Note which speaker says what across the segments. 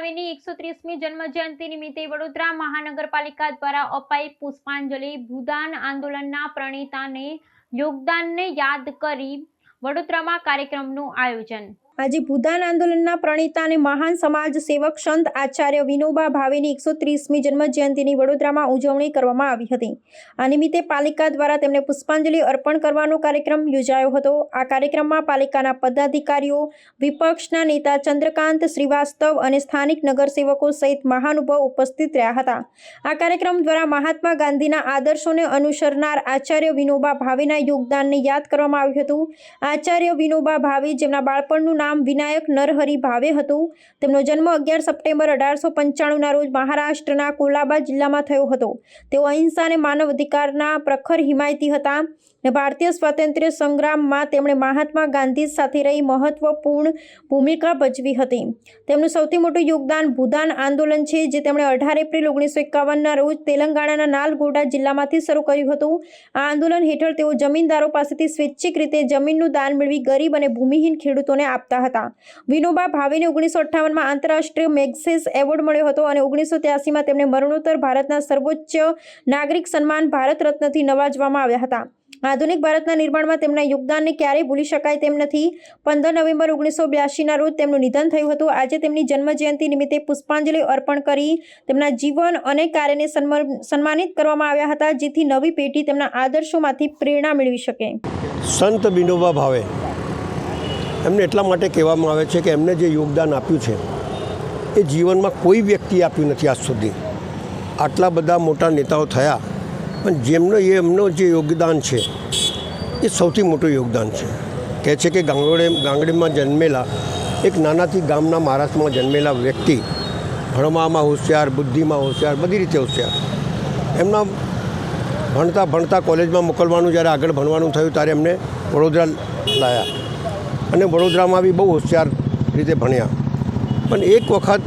Speaker 1: ભાવેની 130મી જન્મજયંતિ નિમિત્તે વડોદરા મહાનગરપાલિકા દ્વારા અપાઈ પુષ્પાંજલિ ભૂદાન આંદોલનના પ્રણેતાને યોગદાનને યાદ કરી વડોદરામાં કાર્યક્રમનું આયોજન। આજે ભૂદાન આંદોલનના પ્રણેતા અને મહાન સમાજ સેવક સંત આચાર્ય વિનોબા ભાવેની 130મી જન્મજયંતિની વડોદરામાં ઉજવણી કરવામાં આવી હતી। આ નિમિત્તે પાલિકા દ્વારા તેમને પુષ્પાંજલિ અર્પણ કરવાનો કાર્યક્રમ યોજાયો હતો। આ કાર્યક્રમમાં પાલિકાના પદાધિકારીઓ, વિપક્ષના નેતા ચંદ્રકાંત શ્રીવાસ્તવ અને સ્થાનિક નગરસેવકો સહિત મહાનુભાવો ઉપસ્થિત રહ્યા હતા। આ કાર્યક્રમ દ્વારા મહાત્મા ગાંધીના આદર્શોને અનુસરનાર આચાર્ય વિનોબા ભાવેના યોગદાનને યાદ કરવામાં આવ્યું હતું। આચાર્ય વિનોબા ભાવે, જેમના બાળપણનું નામ વિનાયક નરહરી ભાવે હતું, તેમનો જન્મ 11 સપ્ટેમ્બર 1895ના રોજ મહારાષ્ટ્રના કોલાબા જિલ્લામાં થયો હતો। તેઓ અહિંસા અને માનવ અધિકારના પ્રખર હિમાયતી હતા અને ભારતીય સ્વાતંત્ર્ય સંગ્રામમાં તેમણે મહાત્મા ગાંધી સાથે રહી મહત્વપૂર્ણ ભૂમિકા ભજવી હતી। તેમનું સૌથી મોટું યોગદાન ભૂદાન આંદોલન છે, જે તેમણે 18 એપ્રિલ 1951ના રોજ તેલંગાણાના નાલગોંડા જિલ્લામાંથી શરૂ કર્યું હતું। આ આંદોલન હેઠળ તેઓ જમીનદારો પાસેથી સ્વૈચ્છિક રીતે જમીનનું દાન મેળવી ગરીબ અને ભૂમિહીન ખેડૂતોને આપતા હતા। વિનોબા ભાવેને 1958માં આંતરરાષ્ટ્રીય મેગ્સેસ એવોર્ડ મળ્યો હતો અને 1983માં તેમને મરણોત્તર ભારતના સર્વોચ્ચ નાગરિક સન્માન ભારત રત્નથી નવાજવામાં આવ્યા હતા। આધુનિક ભારતના નિર્માણમાં તેમના યોગદાનને ક્યારેય ભૂલી શકાય તેમ નથી। 15 નવેમ્બર 1982ના રોજ તેમનું નિધન થયું હતું। આજે તેમની જન્મજયંતિ નિમિત્તે પુષ્પાંજલિ અર્પણ કરી તેમના જીવન અને કાર્યને સન્માનિત કરવામાં આવ્યા હતા, જેથી નવી પેઢી તેમના આદર્શોમાંથી પ્રેરણા મેળવી શકે।
Speaker 2: સંત વિનોબા ભાવે એમને એટલા માટે કહેવામાં આવે છે કે એમને જે યોગદાન આપ્યું છે એ જીવનમાં કોઈ વ્યક્તિએ આપ્યું નથી આજ સુધી। આટલા બધા મોટા નેતાઓ થયા, પણ એમનો જે યોગદાન છે એ સૌથી મોટું યોગદાન છે। કહે છે કે ગાંગડીમાં જન્મેલા એક નાનાથી ગામના મહારાષ્ટ્રમાં જન્મેલા વ્યક્તિ, ભણવામાં હોશિયાર, બુદ્ધિમાં હોશિયાર, બધી રીતે હોશિયાર। એમના ભણતા કોલેજમાં મોકલવાનું જ્યારે આગળ ભણવાનું થયું ત્યારે એમને વડોદરા લાવ્યા અને વડોદરામાં બી બહુ હોશિયાર રીતે ભણ્યા। પણ એક વખત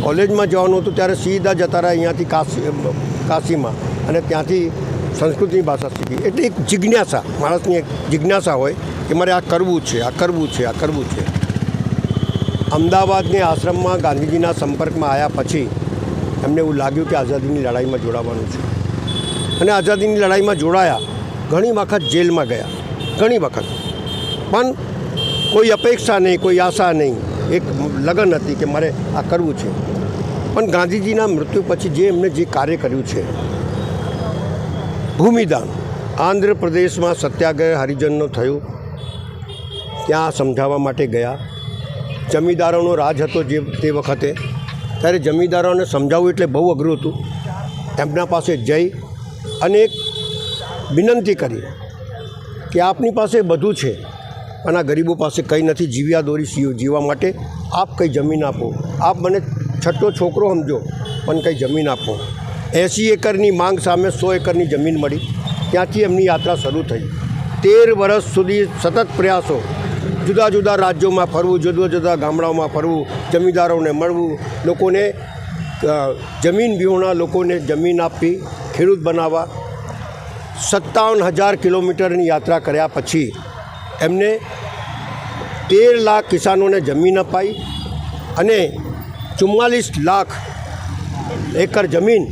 Speaker 2: કોલેજમાં જવાનું હતું ત્યારે સીધા જતા રહ્યા અહીંયાથી કાશીમાં, અને ત્યાંથી સંસ્કૃતની ભાષા શીખી। એટલે એક જિજ્ઞાસા, માણસની એક જિજ્ઞાસા હોય કે મારે આ કરવું છે, આ કરવું છે, આ કરવું છે। અમદાવાદની આશ્રમમાં ગાંધીજીના સંપર્કમાં આવ્યા પછી એમને એવું લાગ્યું કે આઝાદીની લડાઈમાં જોડાવાનું છે, અને આઝાદીની લડાઈમાં જોડાયા। ઘણી વખત જેલમાં ગયા, ઘણી વખત, પણ કોઈ અપેક્ષા નહીં, કોઈ આશા નહીં, એક લગન હતી કે મારે આ કરવું છે। પણ ગાંધીજીના મૃત્યુ પછી જે એમને જે કાર્ય કર્યું છે, ભૂમિદાન, આંધ્રપ્રદેશમાં સત્યાગ્રહ હરિજનનો થયું, ત્યાં સમજાવવા માટે ગયા। જમીનદારોનો રાજ હતો તે વખતે, ત્યારે જમીનદારોને સમજાવવું એટલે બહુ અઘરું હતું। એમના પાસે જઈ અને એક વિનંતી કરી કે આપની પાસે બધું છે પણ આ ગરીબો પાસે કંઈ નથી, જીવ્યા દોરી જીવવા માટે આપ કંઈ જમીન આપો, આપ મને છઠ્ઠો છોકરો સમજો પણ કંઈ જમીન આપો। 80 એકરની માંગ સામે 100 એકરની જમીન મળી। ત્યાંથી એમની યાત્રા શરૂ થઈ। 13 વર્ષ સુધી સતત પ્રયાસો, જુદા જુદા રાજ્યોમાં ફરવું, જુદા જુદા ગામડાઓમાં ફરવું, જમીનદારોને મળવું, લોકોને જમીન વિહોણા લોકોને જમીન આપી, ખેડૂત બનાવવા। 57,000 કિલોમીટરની યાત્રા કર્યા પછી એમને 13 લાખ કિસાનોને જમીન અપાઈ અને 44 લાખ એકર જમીન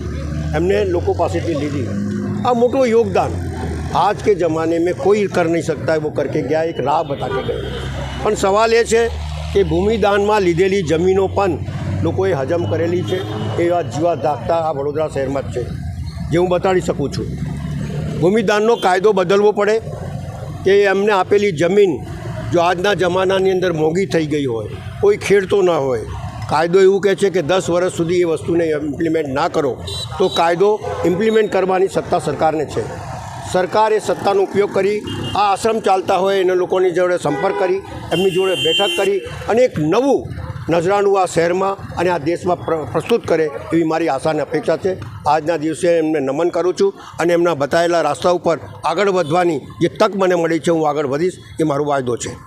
Speaker 2: એમને લોકો પાસેથી લીધી। આ મોટું યોગદાન आज के ज़माने में कोई कर नहीं सकता है, वो करके गया, एक राह बता के गए। પણ સવાલ એ છે કે ભૂમિદાનમાં લીધેલી જમીનો પણ લોકોએ હજમ કરેલી છે, એવા જીવા જાગતા આ વડોદરા શહેરમાં જ છે, જે હું બતાડી શકું છું। ભૂમિદાનનો કાયદો બદલવો પડે કે એમને આપેલી જમીન જો આજના જમાનાની અંદર મોંઘી થઈ ગઈ હોય, કોઈ ખેડતો ના હોય, કાયદો એવું કહે છે કે 10 વર્ષ સુધી એ વસ્તુને ઇમ્પ્લિમેન્ટ ના કરો તો કાયદો ઇમ્પ્લિમેન્ટ કરવાની સત્તા સરકારને છે। સરકારે સત્તાનો ઉપયોગ કરી આ આશ્રમ ચાલતા હોય એના લોકોની જોડે સંપર્ક કરી, એમની જોડે બેઠક કરી અને એક નવું નજરાણું આ શહેરમાં અને આ દેશમાં પ્રસ્તુત કરે એવી મારી આશા અને અપેક્ષા છે। આજના દિવસે એમને નમન કરું છું અને એમના બતાવેલા રાસ્તા ઉપર આગળ વધવાની જે તક મને મળી છે, હું આગળ વધીશ, એ મારો વાયદો છે।